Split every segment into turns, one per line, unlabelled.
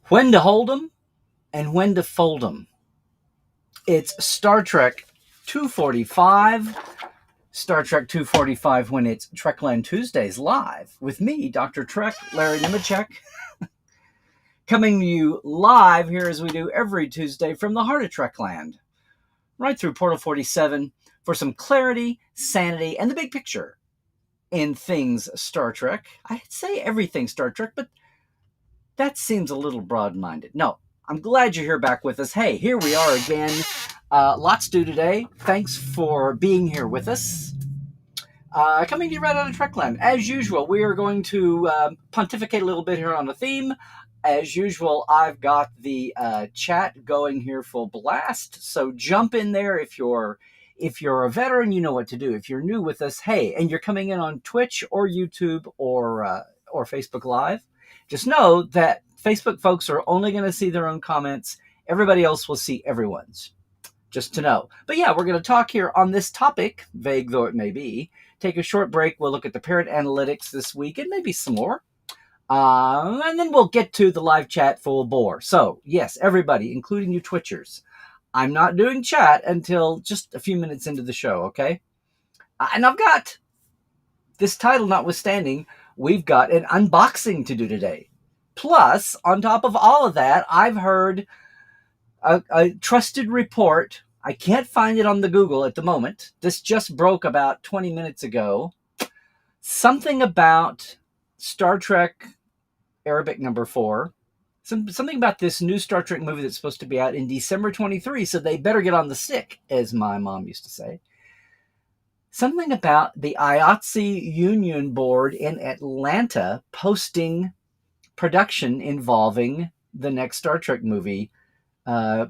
When to hold 'em and when to fold 'em. It's Star Trek 245. Star Trek 245 when it's Trekland Tuesdays live with me, Dr. Trek, Larry Nemecek, coming to you live here as we do every Tuesday from the heart of Trekland, right through Portal 47 for some clarity, sanity, and the big picture in things Star Trek. I'd say everything Star Trek, but that seems a little broad-minded. No, I'm glad you're here back with us. Hey, here we are again. Lots to do today. Thanks for being here with us. Coming to you right out of Trekland. As usual, we are going to pontificate a little bit here on the theme. As usual, I've got the chat going here full blast. So jump in there if you're a veteran, you know what to do. If you're new with us, hey, and you're coming in on Twitch or YouTube or Facebook Live, just know that Facebook folks are only going to see their own comments. Everybody else will see everyone's. Just to know. But yeah, we're going to talk here on this topic, vague though it may be. Take a short break. We'll look at the parent analytics this week and maybe some more. And then we'll get to the live chat full bore. So yes, everybody, including you Twitchers, I'm not doing chat until just a few minutes into the show, okay? And I've got, this title notwithstanding, we've got an unboxing to do today. Plus, on top of all of that, I've heard a trusted report. I can't find it on the Google at the moment. This just broke about 20 minutes ago. Something about Star Trek Arabic number 4. Something about this new Star Trek movie that's supposed to be out in December 23, so they better get on the stick, as my mom used to say. Something about the IATSE Union Board in Atlanta posting production involving the next Star Trek movie.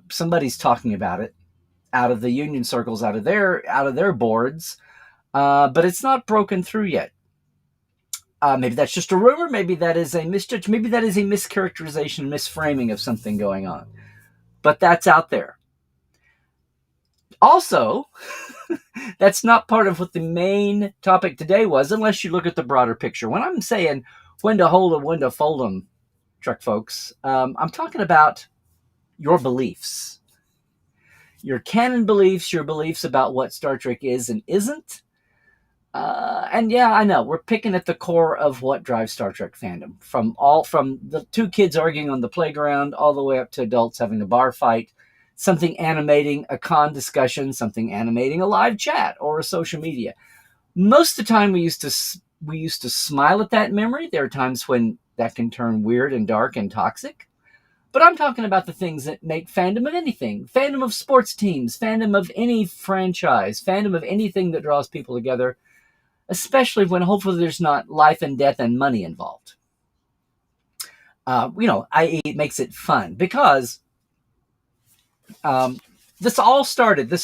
Somebody's talking about it out of the union circles, out of their boards, but it's not broken through yet. Maybe that's just a rumor. Maybe that is a misjudge. Maybe that is a mischaracterization, misframing of something going on. But that's out there. Also, that's not part of what the main topic today was, unless you look at the broader picture. When I'm saying when to hold them, when to fold them, Trek folks, I'm talking about your beliefs. Your canon beliefs, your beliefs about what Star Trek is and isn't. And yeah, I know, we're picking at the core of what drives Star Trek fandom. From the two kids arguing on the playground, all the way up to adults having a bar fight, something animating a con discussion, something animating a live chat or a social media. Most of the time we used to smile at that memory. There are times when that can turn weird and dark and toxic. But I'm talking about the things that make fandom of anything. Fandom of sports teams, fandom of any franchise, fandom of anything that draws people together, especially when hopefully there's not life and death and money involved. I.e. it makes it fun because this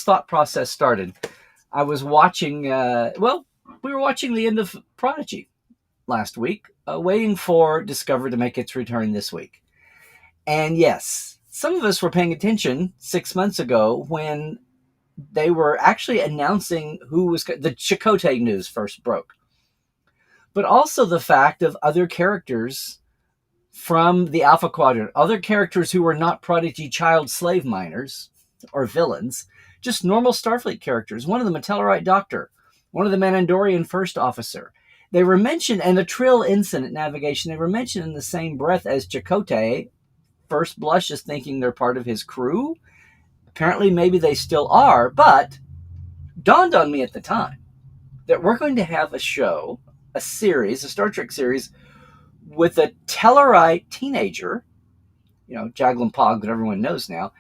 thought process started. I was watching, we were watching the end of Prodigy last week, waiting for Discovery to make its return this week. And yes, some of us were paying attention 6 months ago when they were actually announcing the Chakotay news first broke. But also the fact of other characters from the Alpha Quadrant, other characters who were not Prodigy child slave miners or villains, just normal Starfleet characters. One of them a Tellarite doctor, one of them an Andorian first officer. They were mentioned, and the Trill Ensign at navigation, they were mentioned in the same breath as Chakotay. First blush is thinking they're part of his crew. Apparently, maybe they still are, but dawned on me at the time that we're going to have a show, a Star Trek series, with a Tellarite teenager, Jaglin Pog that everyone knows now,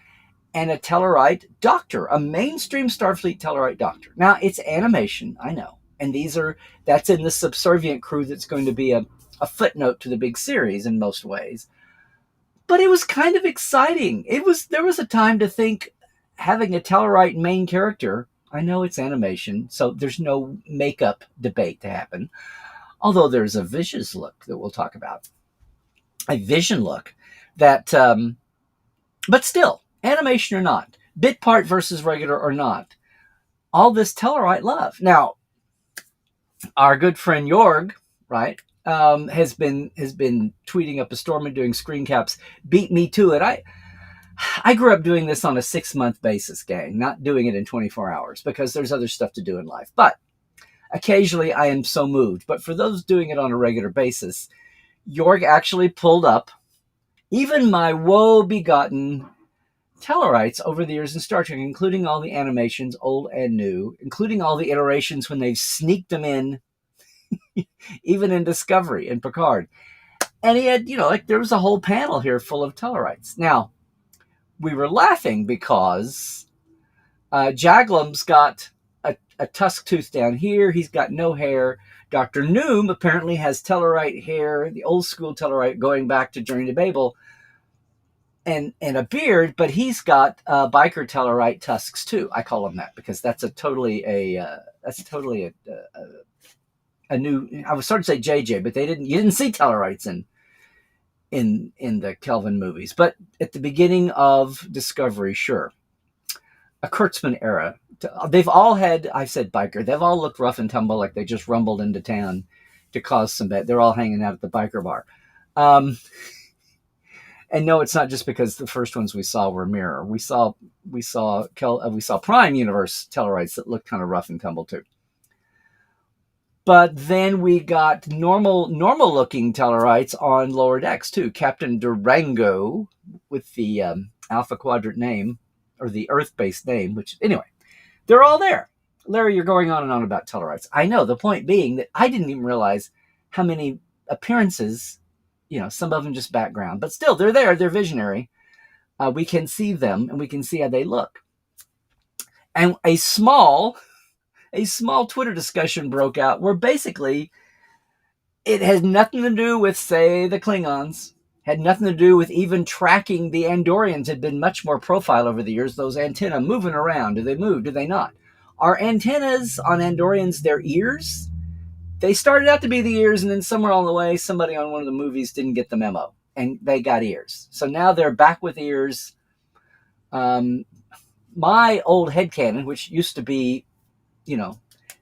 and a Tellarite doctor, a mainstream Starfleet Tellarite doctor. Now, it's animation, I know, and that's in the subservient crew that's going to be a footnote to the big series in most ways. But it was kind of exciting. There was a time to think having a Tellarite main character, I know it's animation, so there's no makeup debate to happen. Although there's a vicious look that we'll talk about. A vision look that, but still, animation or not, bit part versus regular or not, all this Tellarite love. Now, our good friend Jorg, right, has been tweeting up a storm and doing screen caps. Beat me to it. I grew up doing this on a 6-month basis, gang, not doing it in 24 hours because there's other stuff to do in life. But occasionally I am so moved. But for those doing it on a regular basis, Jorg actually pulled up even my woe-begotten Tellarites over the years in Star Trek, including all the animations, old and new, including all the iterations when they've sneaked them in, even in Discovery and Picard. And he had, there was a whole panel here full of Tellarites. Now, we were laughing because Jaglam's got a tusk tooth down here. He's got no hair. Dr. Noom apparently has Tellarite hair, the old school Tellarite going back to Journey to Babel, and a beard, but he's got biker Tellarite tusks too. I call him that because that's totally a new. I was starting to say JJ, but you didn't see Tellarites in the Kelvin movies, but at the beginning of Discovery, sure, a Kurtzman era. They've all had, I said biker, they've all looked rough and tumble like they just rumbled into town to cause some bad. They're all hanging out at the biker bar. And no, it's not just because the first ones we saw were mirror. We saw Prime Universe Tellarites that looked kind of rough and tumble too. But then we got normal looking Tellarites on lower decks too. Captain Durango with the Alpha Quadrant name, or the Earth-based name, which anyway, they're all there. Larry, you're going on and on about Tellarites. I know, the point being that I didn't even realize how many appearances, some of them just background, but still they're there, they're visionary. We can see them and we can see how they look. And a small Twitter discussion broke out where basically it has nothing to do with, say, the Klingons, had nothing to do with even tracking the Andorians. Had been much more profile over the years. Those antennae moving around. Do they move? Do they not? Are antennas on Andorians their ears? They started out to be the ears, and then somewhere along the way, somebody on one of the movies didn't get the memo, and they got ears. So now they're back with ears. My old headcanon, which used to be,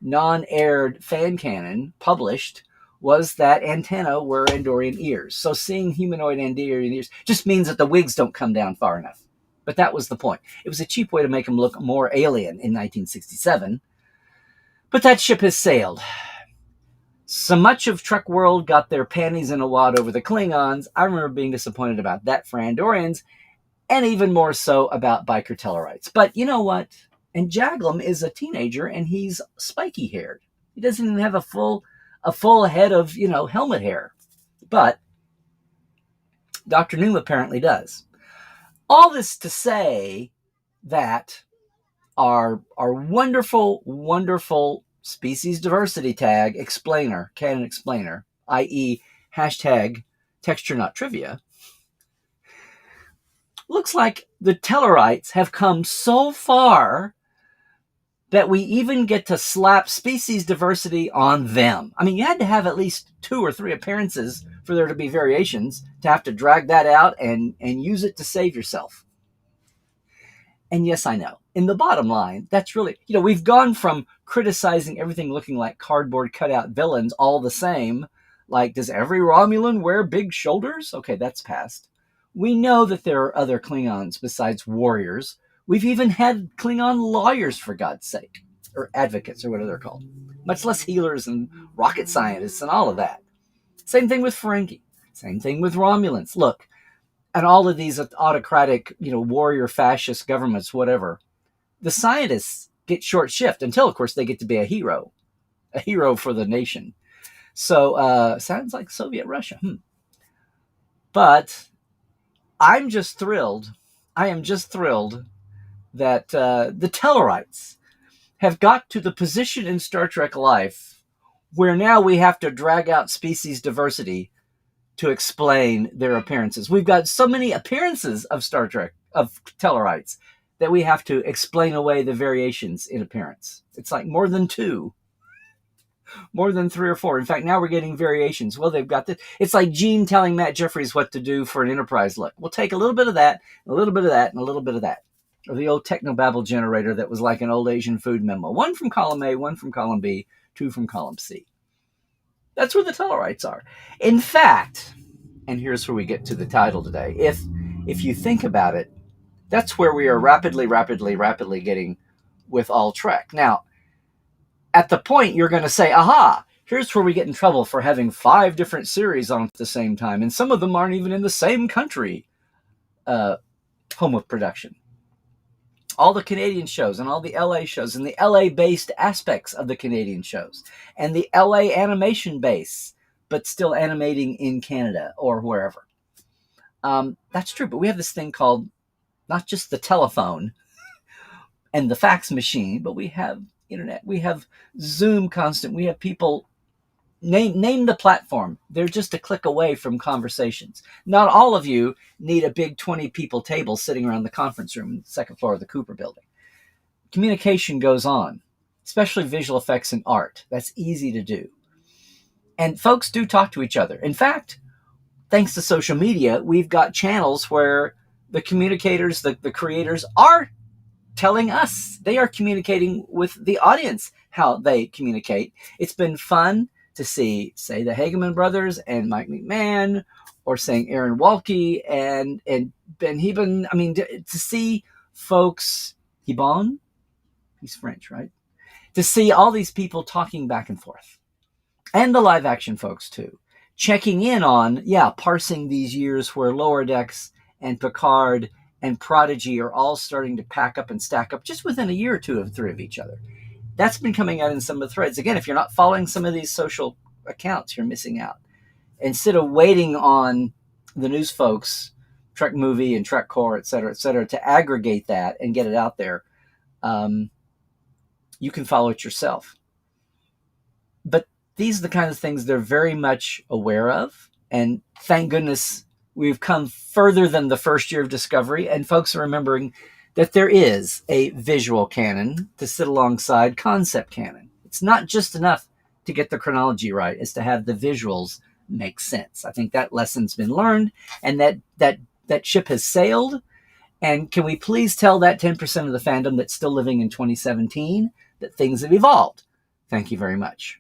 non-aired fan canon, published, was that antenna were Andorian ears. So seeing humanoid Andorian ears just means that the wigs don't come down far enough. But that was the point. It was a cheap way to make them look more alien in 1967. But that ship has sailed. So much of Trek World got their panties in a wad over the Klingons. I remember being disappointed about that for Andorians, and even more so about biker Tellarites. But you know what? And Jaglam is a teenager, and he's spiky-haired. He doesn't even have a full head of, helmet hair. But Dr. Noom apparently does. All this to say that our wonderful, wonderful species diversity tag explainer, canon explainer, i.e. hashtag texture not trivia, looks like the Tellarites have come so far that we even get to slap species diversity on them. I mean, you had to have at least 2 or 3 appearances for there to be variations, to have to drag that out and use it to save yourself. And yes, I know. In the bottom line, that's really, we've gone from criticizing everything looking like cardboard cutout villains all the same, like, does every Romulan wear big shoulders? Okay, that's past. We know that there are other Klingons besides warriors. We've even had Klingon lawyers, for God's sake, or advocates, or whatever they're called. Much less healers and rocket scientists and all of that. Same thing with Ferengi. Same thing with Romulans. Look, and all of these autocratic, warrior fascist governments, whatever, the scientists get short shift until, of course, they get to be a hero for the nation. So, sounds like Soviet Russia. But I am just thrilled that the Tellarites have got to the position in Star Trek life where now we have to drag out species diversity to explain their appearances. We've got so many appearances of Star Trek, of Tellarites, that we have to explain away the variations in appearance. It's like more than 2. More than 3 or 4. In fact, now we're getting variations. Well, they've got this. It's like Gene telling Matt Jeffries what to do for an Enterprise look. We'll take a little bit of that, a little bit of that, and a little bit of that. Or the old technobabble generator that was like an old Asian food memo. 1 from column A, 1 from column B, 2 from column C. That's where the Tellarites are. In fact, and here's where we get to the title today. If you think about it, that's where we are rapidly getting with all Trek. Now, at the point you're going to say, aha, here's where we get in trouble for having 5 different series on at the same time, and some of them aren't even in the same country home of production. All the Canadian shows and all the LA shows and the LA based aspects of the Canadian shows and the LA animation base, but still animating in Canada or wherever. That's true, but we have this thing called not just the telephone and the fax machine, but we have internet, we have Zoom constant, we have people, name the platform. They're just a click away from conversations. Not all of you need a big 20 people table sitting around the conference room on the second floor of the Cooper building. Communication goes on, especially visual effects and art. That's easy to do. And folks do talk to each other. In fact, thanks to social media, we've got channels where the communicators, the creators are telling us, they are communicating with the audience how they communicate. It's been fun to see, say, the Hageman brothers and Mike McMahon, or saying Aaron Walke and Ben Heben. I mean, to see folks, Hibon, he's French, right? To see all these people talking back and forth. And the live action folks too. Checking in on, parsing these years where Lower Decks and Picard and Prodigy are all starting to pack up and stack up just within a year or two of 3 of each other. That's been coming out in some of the threads. Again, if you're not following some of these social accounts, you're missing out. Instead of waiting on the news folks, Trek Movie and Trek Core, et cetera, to aggregate that and get it out there, you can follow it yourself. But these are the kind of things they're very much aware of. And thank goodness we've come further than the first year of Discovery, and folks are remembering that there is a visual canon to sit alongside concept canon. It's not just enough to get the chronology right, it's to have the visuals make sense. I think that lesson's been learned, and that ship has sailed. And can we please tell that 10% of the fandom that's still living in 2017 that things have evolved? Thank you very much.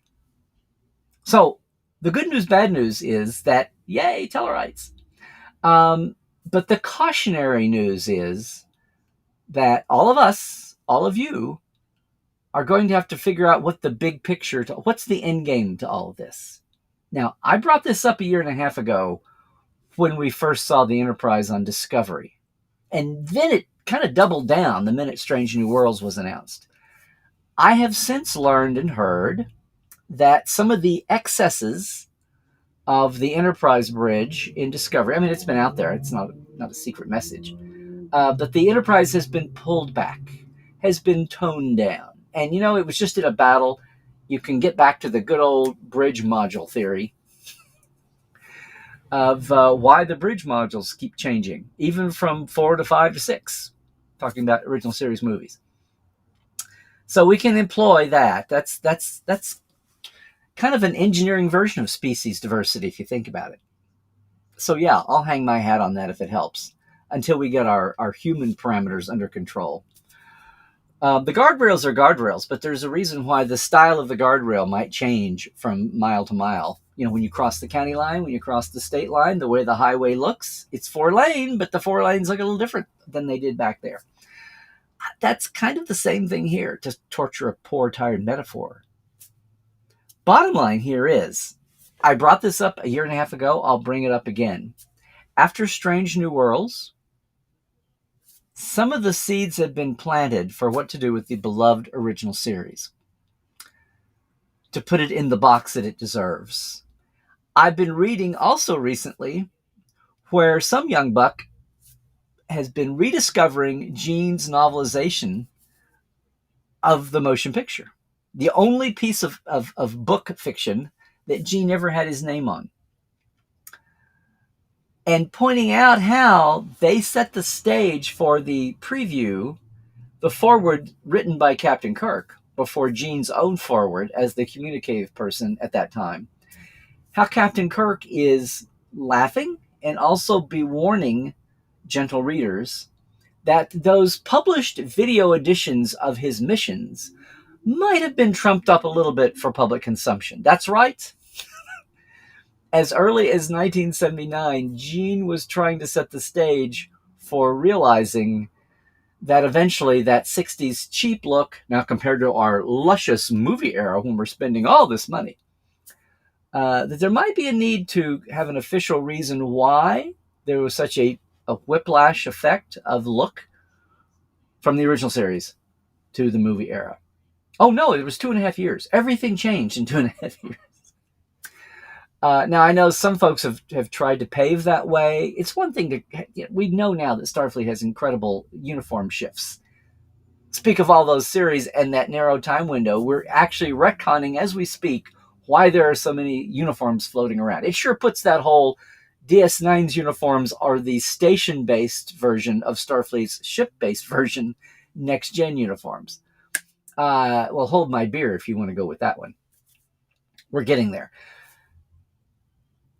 So the good news, bad news is that, yay, Tellarites. But the cautionary news is that all of us, all of you, are going to have to figure out what the big picture, what's the end game to all of this. Now, I brought this up 1.5 years ago when we first saw the Enterprise on Discovery. And then it kind of doubled down the minute Strange New Worlds was announced. I have since learned and heard that some of the excesses of the Enterprise bridge in Discovery, I mean, it's been out there, it's not a secret message, but the Enterprise has been pulled back, has been toned down. And, it was just in a battle. You can get back to the good old bridge module theory of why the bridge modules keep changing, even from 4 to 5 to 6, talking about original series movies. So we can employ that. That's kind of an engineering version of species diversity, if you think about it. So I'll hang my hat on that if it helps, until we get our human parameters under control. The guardrails are guardrails, but there's a reason why the style of the guardrail might change from mile to mile. When you cross the county line, when you cross the state line, the way the highway looks, it's 4-lane, but the 4 lanes look a little different than they did back there. That's kind of the same thing here, to torture a poor, tired metaphor. Bottom line here is, I brought this up 1.5 years ago, I'll bring it up again. After Strange New Worlds, some of the seeds have been planted for what to do with the beloved original series, to put it in the box that it deserves. I've been reading also recently where some young buck has been rediscovering Gene's novelization of the motion picture, the only piece of book fiction that Gene ever had his name on, and pointing out how they set the stage for the preview, the foreword written by Captain Kirk before Gene's own foreword as the communicative person at that time, how Captain Kirk is laughing and also be warning gentle readers that those published video editions of his missions might have been trumped up a little bit for public consumption. That's right. As early as 1979, Gene was trying to set the stage for realizing that eventually that 60s cheap look, now compared to our luscious movie era when we're spending all this money, that there might be a need to have an official reason why there was such a whiplash effect of look from the original series to the movie era. Oh no, it was 2.5 years. Everything changed in 2.5 years. Now, I know some folks have tried to pave that way. It's one thing to, we know now that Starfleet has incredible uniform shifts. Speak of all those series and that narrow time window, we're actually retconning as we speak why there are so many uniforms floating around. It sure puts that whole DS9's uniforms are the station-based version of Starfleet's ship-based version, next-gen uniforms. Well, hold my beer if you want to go with that one. We're getting there.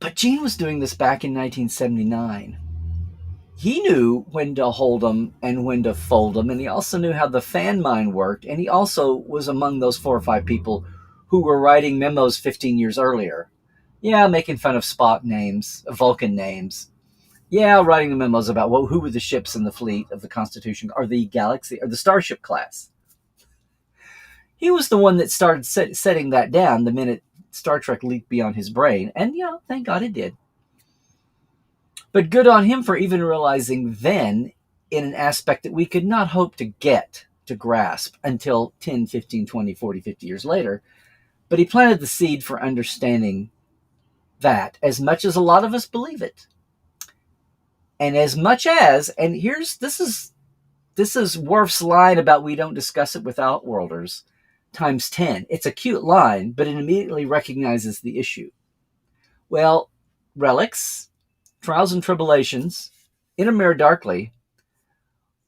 But Gene was doing this back in 1979. He knew when to hold them and when to fold them, and he also knew how the fan mind worked, and he also was among those 4 or 5 people who were writing memos 15 years earlier. Yeah, making fun of Spock names, Vulcan names. Yeah, writing the memos about who were the ships in the fleet of the Constitution, or the Galaxy, or the Starship class. He was the one that started setting that down the minute Star Trek leaked beyond his brain, and thank God it did. But good on him for even realizing then, in an aspect that we could not hope to get to grasp until 10, 15, 20, 40, 50 years later. But he planted the seed for understanding that as much as a lot of us believe it. And as much as, and this is Worf's line about we don't discuss it with Outworlders, times 10. It's a cute line, but it immediately recognizes the issue. Well, relics, trials and tribulations, in a Mirror Darkly,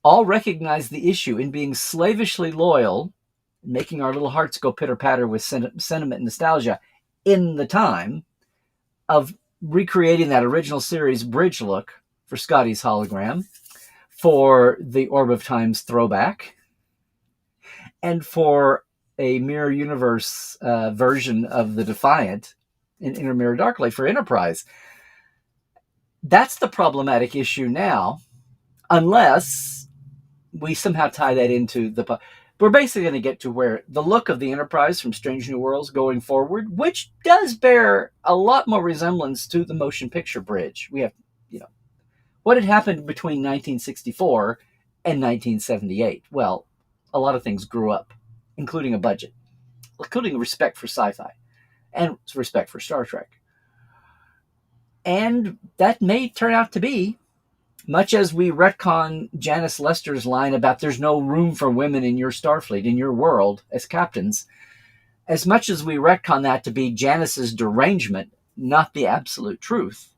all recognize the issue in being slavishly loyal, making our little hearts go pitter-patter with sentiment and nostalgia in the time of recreating that original series bridge look for Scotty's hologram, for the Orb of Time's throwback, and for a Mirror Universe version of the Defiant in Inner Mirror Darkly for Enterprise. That's the problematic issue now, unless we somehow tie that into the... We're basically going to get to where the look of the Enterprise from Strange New Worlds going forward, which does bear a lot more resemblance to the motion picture bridge. We have, what had happened between 1964 and 1978? Well, a lot of things grew up, including a budget, including respect for sci-fi and respect for Star Trek. And that may turn out to be, much as we retcon Janice Lester's line about there's no room for women in your Starfleet, in your world, as captains, as much as we retcon that to be Janice's derangement, not the absolute truth,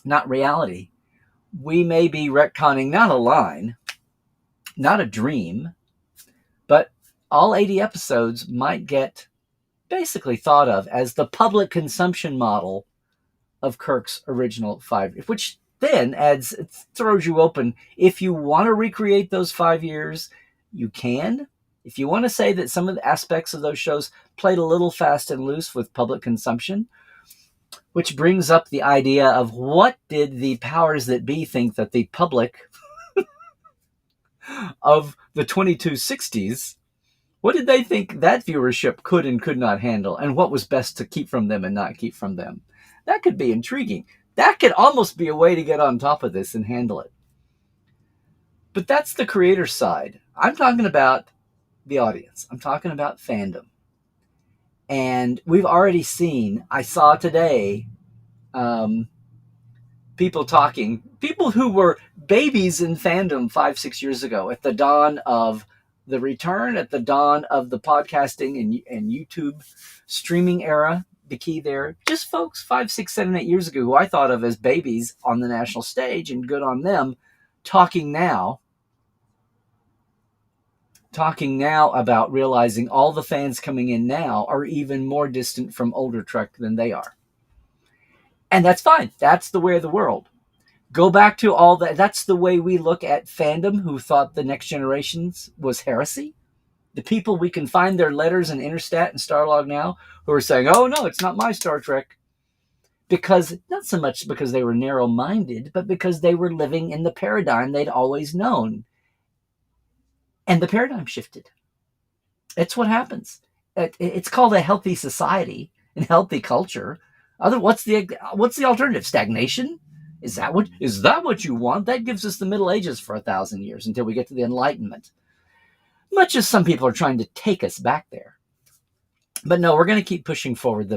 not reality, we may be retconning not a line, not a dream, but all 80 episodes might get basically thought of as the public consumption model of Kirk's original 5, which then throws you open. If you want to recreate those 5 years, you can. If you want to say that some of the aspects of those shows played a little fast and loose with public consumption, which brings up the idea of what did the powers that be think that the public of the 2260s, what did they think that viewership could and could not handle, and what was best to keep from them and not keep from them? That could be intriguing. That could almost be a way to get on top of this and handle it. But that's the creator side. I'm talking about the audience. I'm talking about fandom. And we've already seen, I saw today, people who were babies in fandom 5-6 years ago, at the dawn of the return, at the dawn of the podcasting and YouTube streaming era, the key there, just folks 5, 6, 7, 8 years ago who I thought of as babies on the national stage, and good on them, talking now about realizing all the fans coming in now are even more distant from older Trek than they are. And that's fine. That's the way of the world. Go back to all that. That's the way we look at fandom, who thought the Next Generations was heresy. The people, we can find their letters in Interstat and Starlog now who are saying, oh no, it's not my Star Trek. because not so much because they were narrow-minded, but because they were living in the paradigm they'd always known. And the paradigm shifted. It's what happens. It's called a healthy society and healthy culture. What's the alternative? Stagnation? Is that what you want? That gives us the Middle Ages for 1,000 years until we get to the Enlightenment. Much as some people are trying to take us back there. But no, we're going to keep pushing forward.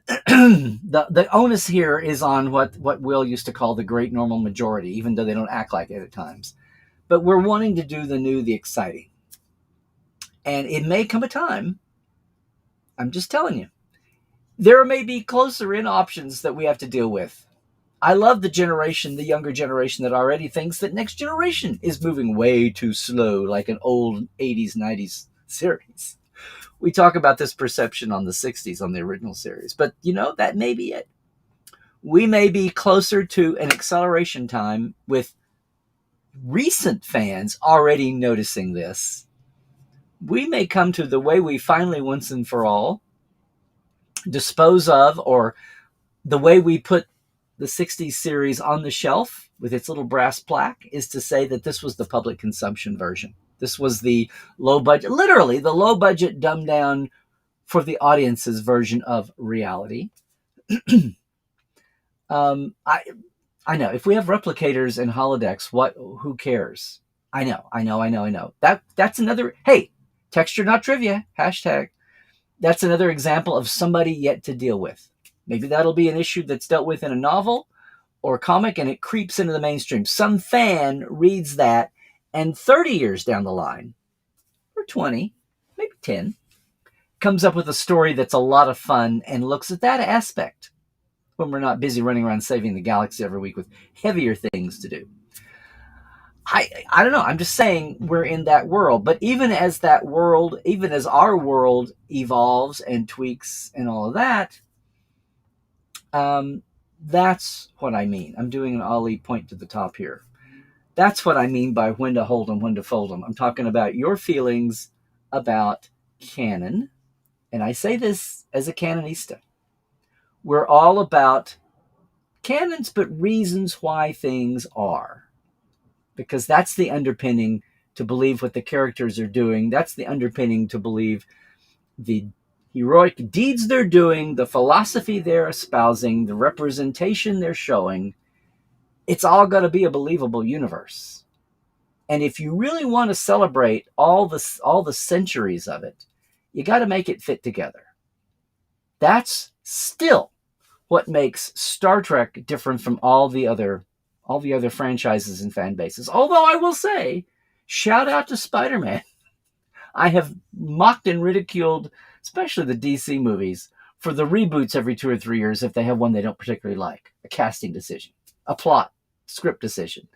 The onus here is on what Will used to call the great normal majority, even though they don't act like it at times. But we're wanting to do the new, the exciting. And it may come a time, I'm just telling you, there may be closer in options that we have to deal with. I love the younger generation that already thinks that next generation is moving way too slow, like an old 80s, 90s series. We talk about this perception on the 60s on the original series, but that may be it. We may be closer to an acceleration time with recent fans already noticing this. We may come to the way we finally once and for all dispose of, or the way we put the 60s series on the shelf with its little brass plaque, is to say that this was the public consumption version. This was the low budget, literally the low budget, dumbed down for the audience's version of reality. I know if we have replicators and holodecks, who cares? I know. That's another, hey, texture not trivia, hashtag. That's another example of somebody yet to deal with. Maybe that'll be an issue that's dealt with in a novel or comic and it creeps into the mainstream. Some fan reads that and 30 years down the line, or 20, maybe 10, comes up with a story that's a lot of fun and looks at that aspect when we're not busy running around saving the galaxy every week with heavier things to do. I don't know. I'm just saying we're in that world. But even as our world evolves and tweaks and all of that, that's what I mean. I'm doing an Ollie point to the top here. That's what I mean by when to hold them, when to fold them. I'm talking about your feelings about canon. And I say this as a canonista. We're all about canons, but reasons why things are. Because that's the underpinning to believe what the characters are doing. That's the underpinning to believe the heroic deeds they're doing, the philosophy they're espousing, the representation they're showing. It's all got to be a believable universe. And if you really want to celebrate all the centuries of it, you got to make it fit together. That's still what makes Star Trek different from all the other franchises and fan bases. Although I will say, shout out to Spider-Man. I have mocked and ridiculed, especially the DC movies, for the reboots every 2 or 3 years if they have one they don't particularly like. A casting decision, a plot, script decision.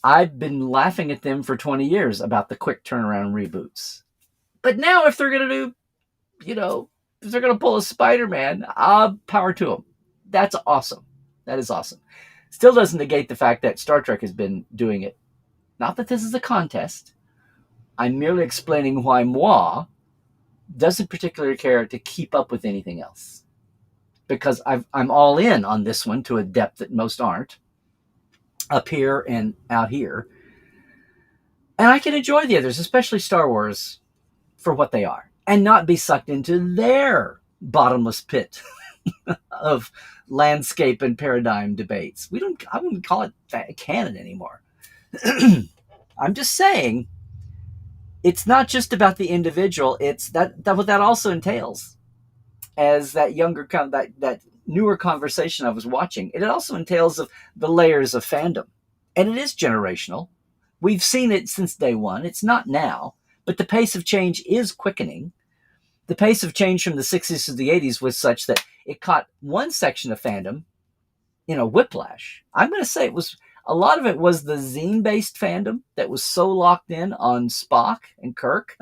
I've been laughing at them for 20 years about the quick turnaround reboots. But now if they're going to do, if they're going to pull a Spider-Man, power to them. That's awesome. That is awesome. Still doesn't negate the fact that Star Trek has been doing it. Not that this is a contest. I'm merely explaining why moi doesn't particularly care to keep up with anything else. Because I'm all in on this one to a depth that most aren't. Up here and out here. And I can enjoy the others, especially Star Wars, for what they are. And not be sucked into their bottomless pit of landscape and paradigm debates. I wouldn't call it canon anymore. I'm just saying, it's not just about the individual. It's that what that also entails. As that that newer conversation I was watching, it also entails of the layers of fandom, and it is generational. We've seen it since day one. It's not now, but the pace of change is quickening. The pace of change from the 60s to the 80s was such that it caught one section of fandom in a whiplash. I'm going to say a lot of it was the zine-based fandom that was so locked in on Spock and Kirk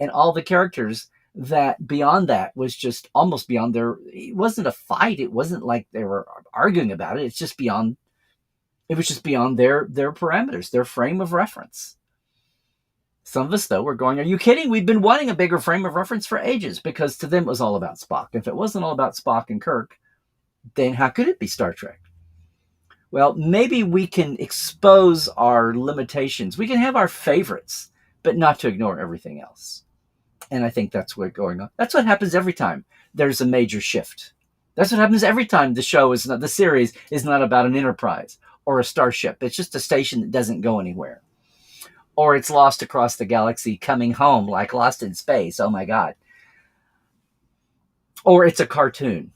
and all the characters that beyond that was just almost beyond it wasn't a fight. It wasn't like they were arguing about it. It was just beyond their parameters, their frame of reference. Some of us, though, were going, are you kidding? We've been wanting a bigger frame of reference for ages, because to them it was all about Spock. If it wasn't all about Spock and Kirk, then how could it be Star Trek? Well, maybe we can expose our limitations. We can have our favorites, but not to ignore everything else. And I think that's what's going on. That's what happens every time there's a major shift. That's what happens every time the series is not about an Enterprise or a starship. It's just a station that doesn't go anywhere. Or it's lost across the galaxy coming home like Lost in Space. Oh my God. Or it's a cartoon.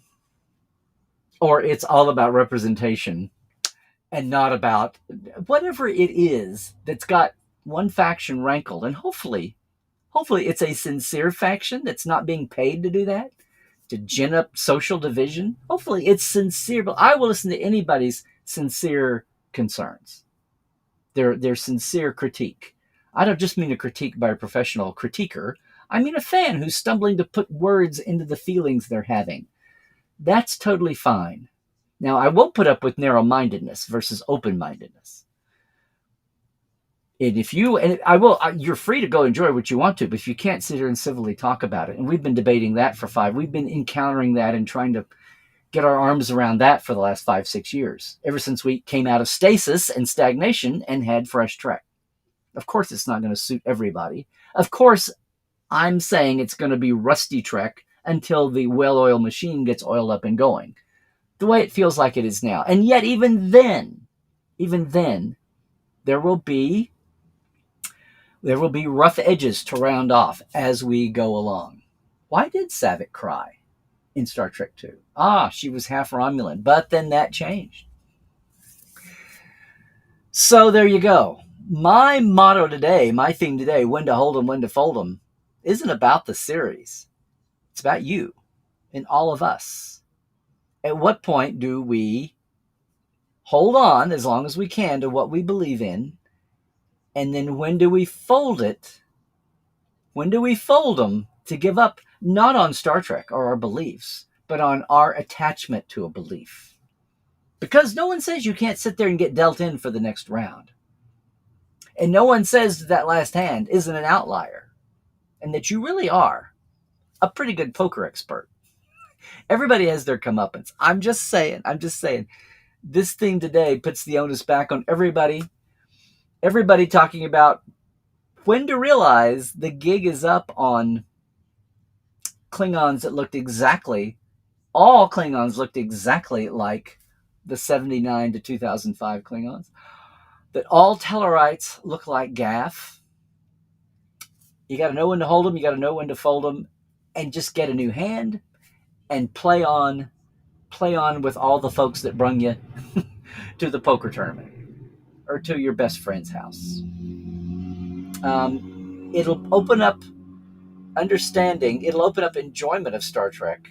Or it's all about representation and not about whatever it is that's got one faction rankled. And hopefully it's a sincere faction that's not being paid to do that, to gin up social division. Hopefully it's sincere, but I will listen to anybody's sincere concerns, their sincere critique. I don't just mean a critique by a professional critiquer. I mean a fan who's stumbling to put words into the feelings they're having. That's totally fine. Now, I won't put up with narrow-mindedness versus open-mindedness. And you're free to go enjoy what you want to, but if you can't sit here and civilly talk about it, and we've been debating that we've been encountering that and trying to get our arms around that for the last 5-6 years, ever since we came out of stasis and stagnation and had fresh Trek. Of course, it's not going to suit everybody. Of course, I'm saying it's going to be rusty Trek until the well-oiled machine gets oiled up and going, the way it feels like it is now. And yet, even then, there will be rough edges to round off as we go along. Why did Savick cry in Star Trek II? She was half Romulan, but then that changed. So there you go. My motto today, my theme today, when to hold 'em, when to fold 'em, isn't about the series. It's about you and all of us. At what point do we hold on as long as we can to what we believe in? And then when do we fold it? When do we fold them to give up, not on Star Trek or our beliefs, but on our attachment to a belief? Because no one says you can't sit there and get dealt in for the next round. And no one says that last hand isn't an outlier. And that you really are a pretty good poker expert. Everybody has their comeuppance. I'm just saying. This theme today puts the onus back on everybody. Everybody talking about when to realize the gig is up on Klingons that all Klingons looked exactly like the 79 to 2005 Klingons. That all Tellarites look like Gaff. You got to know when to hold them. You got to know when to fold them. And just get a new hand and play on with all the folks that brung you to the poker tournament or to your best friend's house. It'll open up understanding. It'll open up enjoyment of Star Trek.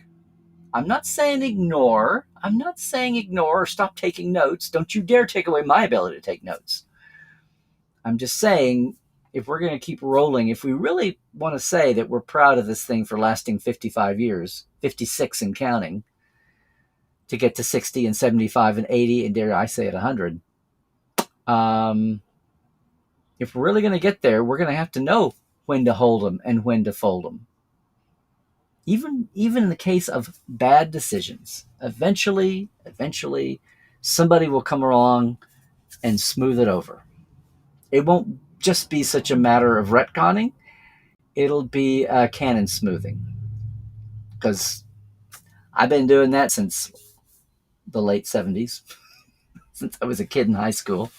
I'm not saying ignore or stop taking notes. Don't you dare take away my ability to take notes. I'm just saying, if we're going to keep rolling, if we really want to say that we're proud of this thing for lasting 55 years, 56 and counting, to get to 60 and 75 and 80, and dare I say it, 100, if we're really going to get there, we're going to have to know when to hold them and when to fold them. Even in the case of bad decisions, eventually, somebody will come along and smooth it over. It won't just be such a matter of retconning. It'll be canon smoothing. Because I've been doing that since the late 70s, since I was a kid in high school.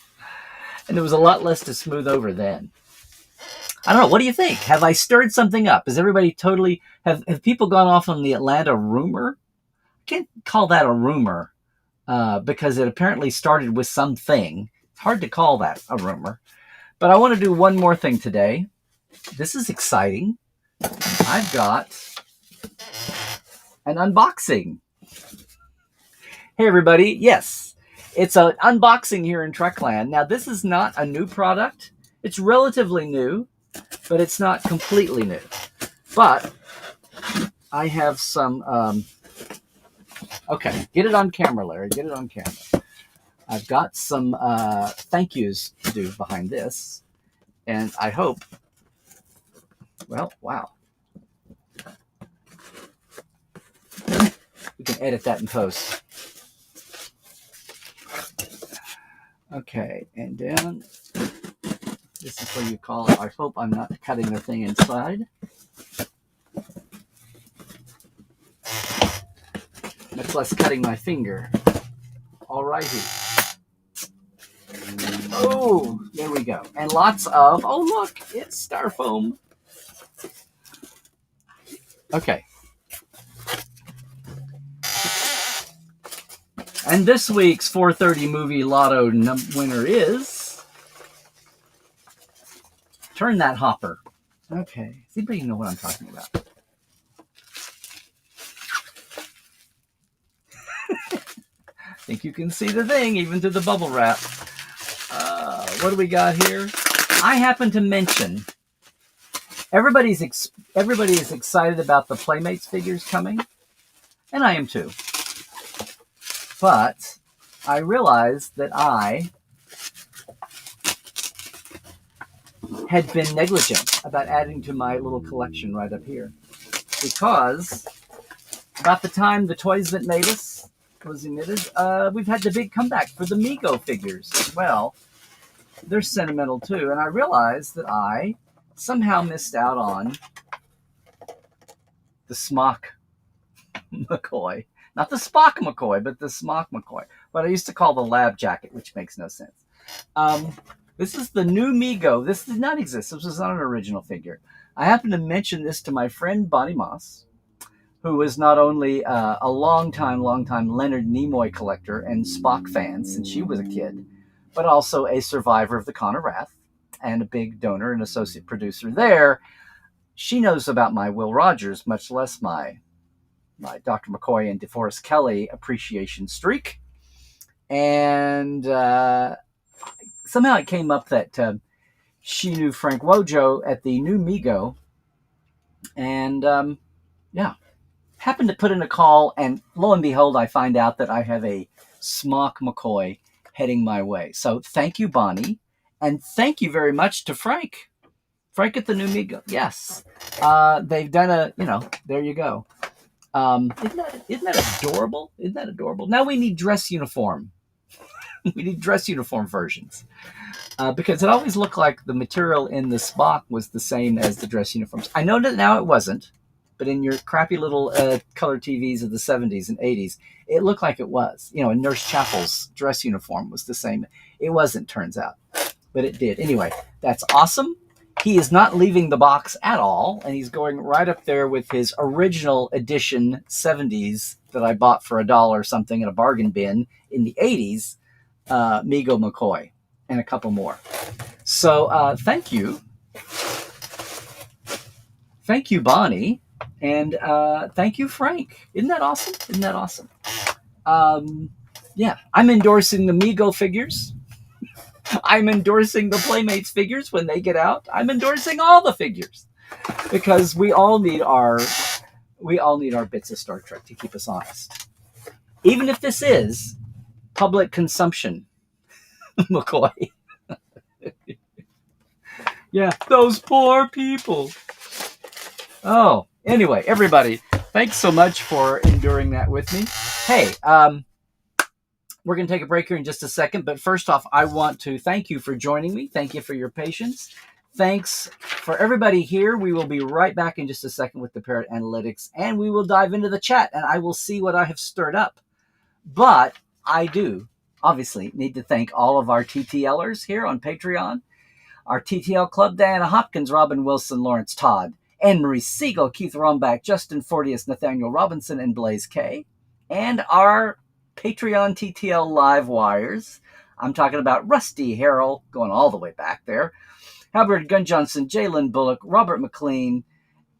And there was a lot less to smooth over then. I don't know. What do you think? Have I stirred something up? Has everybody totally... Have people gone off on the Atlanta rumor? I can't call that a rumor because it apparently started with something. It's hard to call that a rumor. But I want to do one more thing today. This is exciting. I've got an unboxing. Hey, everybody. Yes, it's an unboxing here in Trekland. Now, this is not a new product. It's relatively new, but it's not completely new. But I have some... okay, get it on camera, Larry. Get it on camera. I've got some thank yous to do behind this. And I hope... Well, wow. We can edit that in post. Okay, and down. This is where you call it. I hope I'm not cutting the thing inside. Much less cutting my finger. Alrighty. Oh, there we go. And lots of, oh look, it's styrofoam. Okay. And this week's 4:30 movie lotto winner is... Turn that hopper. Okay. Does anybody know what I'm talking about? I think you can see the thing, even through the bubble wrap. What do we got here? I happen to mention everybody is excited about the Playmates figures coming, and I am too. But I realized that I had been negligent about adding to my little collection right up here, because about the time the Toys That Made Us was emitted, we've had the big comeback for the Mego figures as well. They're sentimental too, and I realized that I somehow missed out on the Smock McCoy. Not the Spock McCoy, but the Smock McCoy. What I used to call the lab jacket, which makes no sense. This is the new Mego. This did not exist. This was not an original figure. I happened to mention this to my friend Bonnie Moss, who is not only a long-time Leonard Nimoy collector and Spock fan since she was a kid, but also a survivor of the Con of Wrath and a big donor and associate producer there. She knows about my Will Rogers, much less my Dr. McCoy and DeForest Kelley appreciation streak. And somehow it came up that she knew Frank Wojo at the new Mego. And happened to put in a call, and lo and behold, I find out that I have a Smock McCoy heading my way. So thank you, Bonnie. And thank you very much to Frank. Frank at the new Mego. Yes. They've done there you go. Isn't that adorable? Isn't that adorable? Now we need dress uniform. We need dress uniform versions. Because it always looked like the material in the Spock was the same as the dress uniforms. I know that now it wasn't, but in your crappy little color TVs of the 70s and 80s, it looked like it was. And Nurse Chapel's dress uniform was the same. It wasn't, turns out. But it did. Anyway, that's awesome. He is not leaving the box at all, and he's going right up there with his original edition 70s that I bought for $1 something in a bargain bin in the 80s, Mego McCoy, and a couple more. So thank you. Thank you, Bonnie. And thank you, Frank. Isn't that awesome? Isn't that awesome? I'm endorsing the Mego figures. I'm endorsing the Playmates figures when they get out. I'm endorsing all the figures because we all need our bits of Star Trek to keep us honest. Even if this is public consumption, McCoy. Yeah, those poor people. Oh, anyway, everybody, thanks so much for enduring that with me. Hey, we're going to take a break here in just a second, but first off, I want to thank you for joining me. Thank you for your patience. Thanks for everybody here. We will be right back in just a second with the Parrot Analytics, and we will dive into the chat, and I will see what I have stirred up. But I do, obviously, need to thank all of our TTLers here on Patreon. Our TTL Club, Diana Hopkins, Robin Wilson, Lawrence Todd, Anne-Marie Siegel, Keith Rombach, Justin Fortius, Nathaniel Robinson, and Blaze K. And our Patreon TTL Live Wires. I'm talking about Rusty Harrell, going all the way back there. Albert Gunn Johnson, Jalen Bullock, Robert McLean,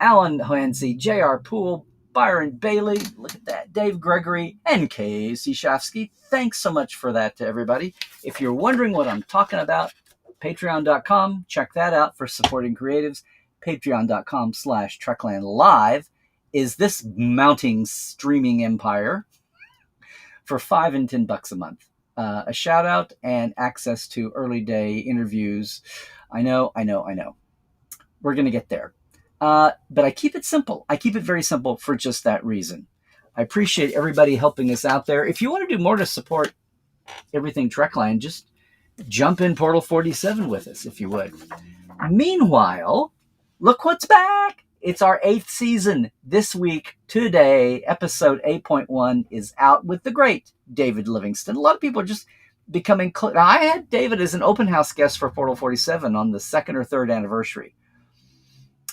Alan Hansey, J.R. Poole, Byron Bailey, look at that, Dave Gregory, and Casey Shafsky. Thanks so much for that to everybody. If you're wondering what I'm talking about, patreon.com, check that out for supporting creatives. Patreon.com/Trekland Live is this mounting streaming empire for $5 and $10 a month. A shout out and access to early day interviews. I know. We're going to get there. But I keep it simple. I keep it very simple for just that reason. I appreciate everybody helping us out there. If you want to do more to support everything Trekland, just jump in Portal 47 with us, if you would. Meanwhile, look what's back. It's our 8th season. This week, today, episode 8.1 is out with the great David Livingston. A lot of people are just becoming... I had David as an open house guest for Portal 47 on the 2nd or 3rd anniversary.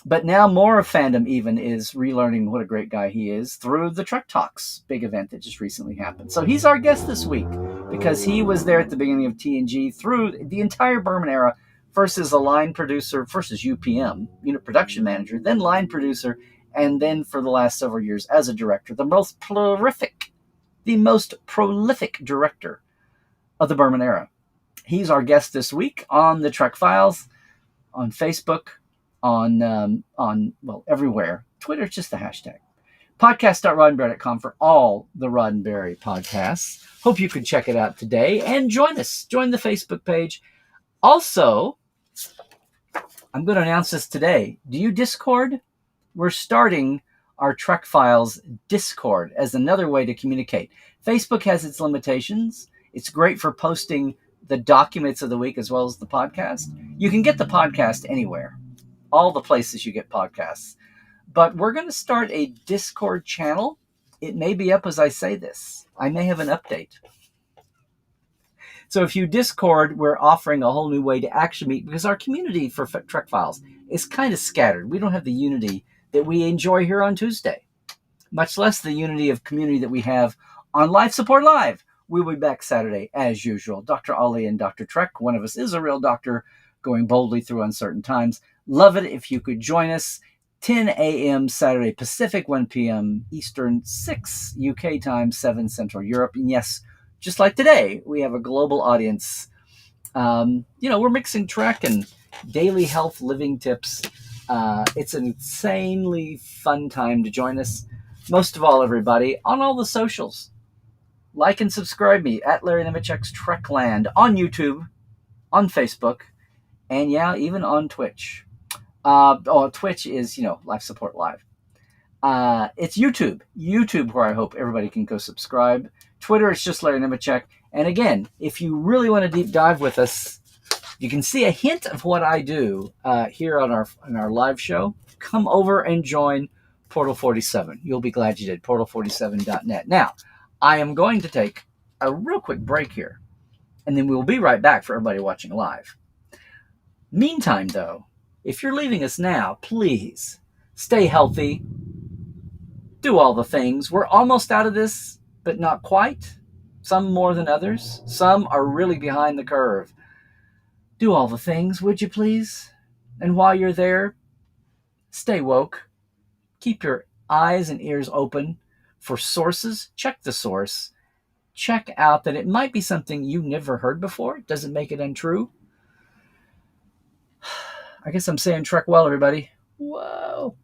But now more of fandom even is relearning what a great guy he is through the Trek Talks big event that just recently happened. So he's our guest this week because he was there at the beginning of TNG through the entire Berman era, first as a line producer, first as UPM, unit production manager, then line producer, and then for the last several years as a director, the most prolific director of the Berman era. He's our guest this week on the Trek Files, on Facebook, on everywhere. Twitter, just the hashtag. Podcast.roddenberry.com for all the Roddenberry podcasts. Hope you could check it out today and join us. Join the Facebook page. Also, I'm going to announce this today. Do you Discord? We're starting our Trek Files Discord as another way to communicate. Facebook has its limitations. It's great for posting the documents of the week as well as the podcast. You can get the podcast anywhere. All the places you get podcasts. But we're going to start a Discord channel. It may be up as I say this. I may have an update. So if you Discord, we're offering a whole new way to actually meet, because our community for Trek Files is kind of scattered. We don't have the unity that we enjoy here on Tuesday, much less the unity of community that we have on Life Support Live. We'll be back Saturday as usual. Dr. Ollie and Dr. Trek, one of us is a real doctor, going boldly through uncertain times. Love it if you could join us. 10 a.m. Saturday Pacific, 1 p.m. Eastern, 6 UK time, 7 Central Europe. And yes, just like today, we have a global audience. We're mixing Trek and daily health living tips. It's an insanely fun time to join us. Most of all, everybody, on all the socials. Like and subscribe me at Larry Nemecek's Trekland on YouTube, on Facebook, and yeah, even on Twitch. Twitch is, Life Support Live. It's YouTube where I hope everybody can go subscribe. Twitter is just Larry Nemecek. And again, if you really want to deep dive with us, you can see a hint of what I do here on our live show. Come over and join Portal 47. You'll be glad you did. Portal47.net. Now, I am going to take a real quick break here, and then we'll be right back for everybody watching live. Meantime, though, if you're leaving us now, please stay healthy. Do all the things. We're almost out of this, but not quite. Some more than others. Some are really behind the curve. Do all the things, would you please? And while you're there, stay woke. Keep your eyes and ears open for sources. Check the source. Check out that it might be something you never heard before. It doesn't make it untrue. I guess I'm saying Trek well, everybody. Whoa.